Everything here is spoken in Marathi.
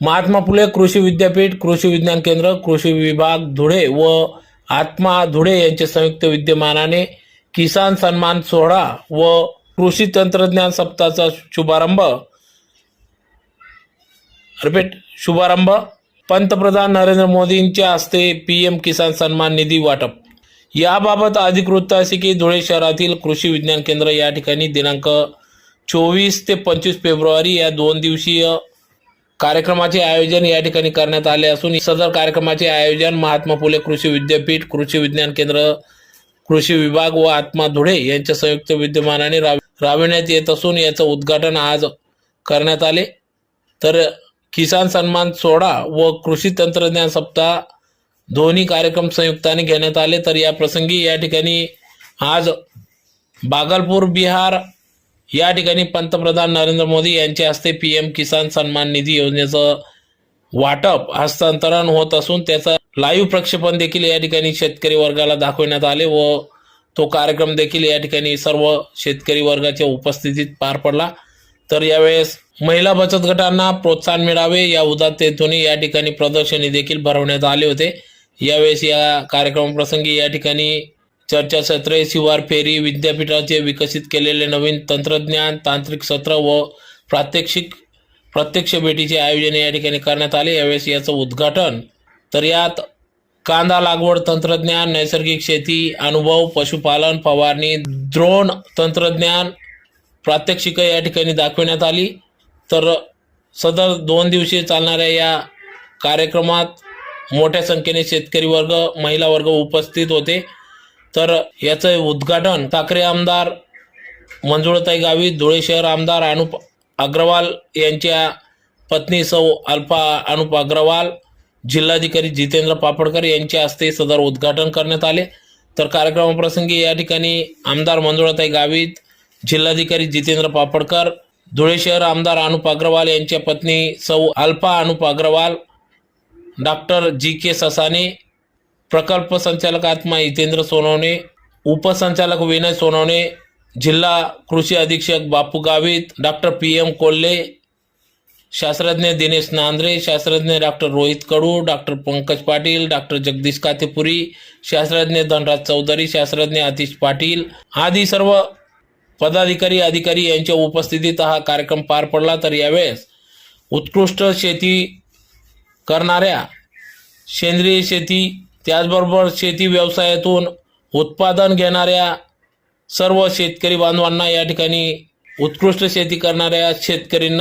महात्मा फुले कृषी विद्यापीठ, कृषी विज्ञान केंद्र, कृषी विभाग धुळे व आत्मा धुळे यांच्या संयुक्त विद्यमानाने किसान सन्मान सोहळा व कृषी तंत्रज्ञान सप्ताहाचा शुभारंभ पंतप्रधान नरेंद्र मोदींच्या हस्ते पीएम किसान सन्मान निधी वाटप। याबाबत अधिक वृत्त असे की धुळे शहरातील कृषी विज्ञान केंद्र या ठिकाणी दिनांक 24 ते 25 फेब्रुवारी या 2 दिवसीय कार्यक्रमाचे आयोजन या ठिकाणी करण्यात आले असून सदर कार्यक्रमाचे आयोजन महात्मा फुले कृषी विद्यापीठ, कृषी विज्ञान केंद्र, कृषी विभाग व आत्मा धुळे यांच्या संयुक्त विद्यमानाने राबविण्यात येत असून याचं उद्घाटन आज करण्यात आले। तर किसान सन्मान सोहळा व कृषी तंत्रज्ञान सप्ताह दोन्ही कार्यक्रम संयुक्ताने घेण्यात आले। तर या प्रसंगी या ठिकाणी आज भागलपूर बिहार या ठिकाणी पंतप्रधान नरेंद्र मोदी यांच्या हस्ते पीएम किसान सन्मान निधी योजनेचं वाटप हस्तांतरण होत असून त्याचा लाईव्ह प्रक्षेपण देखील या ठिकाणी शेतकरी वर्गाला दाखवण्यात आले व तो कार्यक्रम देखील या ठिकाणी सर्व शेतकरी वर्गाच्या उपस्थितीत पार पडला। तर यावेळेस महिला बचत गटांना प्रोत्साहन मिळावे या उदात्तेतून या ठिकाणी प्रदर्शनी देखील भरवण्यात आले होते। यावेळेस या कार्यक्रमाप्रसंगी या ठिकाणी चर्चासत्रे, शिवार फेरी, विद्यापीठाचे विकसित केलेले नवीन तंत्रज्ञान, तांत्रिक सत्र व प्रत्यक्ष भेटीचे आयोजन या ठिकाणी करण्यात आले। यावेळेस याचं उद्घाटन तर यात कांदा लागवड तंत्रज्ञान, नैसर्गिक शेती अनुभव, पशुपालन, फवारणी, ड्रोन तंत्रज्ञान प्रात्यक्षिक या ठिकाणी दाखवण्यात आली। तर सदर 2 दिवसीय चालणाऱ्या या कार्यक्रमात मोठ्या संख्येने शेतकरी वर्ग, महिला वर्ग उपस्थित होते। तर याचं उद्घाटन ठाकरे आमदार मंजुळाताई गावित, धुळे शहर आमदार अनुप अग्रवाल यांच्या पत्नी सौ अल्फा अनुप अग्रवाल, जिल्हाधिकारी जितेंद्र पापडकर यांच्या हस्ते सदर उद्घाटन करण्यात आले। तर कार्यक्रमाप्रसंगी या ठिकाणी आमदार मंजुळाताई गावित, जिल्हाधिकारी जितेंद्र पापडकर, धुळे शहर आमदार अनुप अग्रवाल यांच्या पत्नी सौ Alpha Anup Agrawal, doctor GK. Sasane, प्रकल्प संचालक आत्मा हितेंद्र सोनवणे, उपसंचालक विनय सोनवणे, जिल्हा कृषी अधीक्षक बापू गावित, डॉक्टर पी.एम. कोल्हे, शास्त्रज्ञ दिनेश नांद्रे, शास्त्रज्ञ डॉक्टर रोहित कडू, डॉक्टर पंकज पाटील, डॉक्टर जगदीश कातेपुरी, शास्त्रज्ञ धनराज चौधरी, शास्त्रज्ञ आतिश पाटील आदी सर्व पदाधिकारी अधिकारी यांच्या उपस्थितीत हा कार्यक्रम पार पडला। तर यावेळेस उत्कृष्ट शेती करणाऱ्या, सेंद्रिय शेती त्याचबरोबर शेती व्यवसायातून उत्पादन घेणाऱ्या सर्व शेतकरी बांधवांना या ठिकाणी उत्कृष्ट शेती करणाऱ्या शेतकऱ्यांना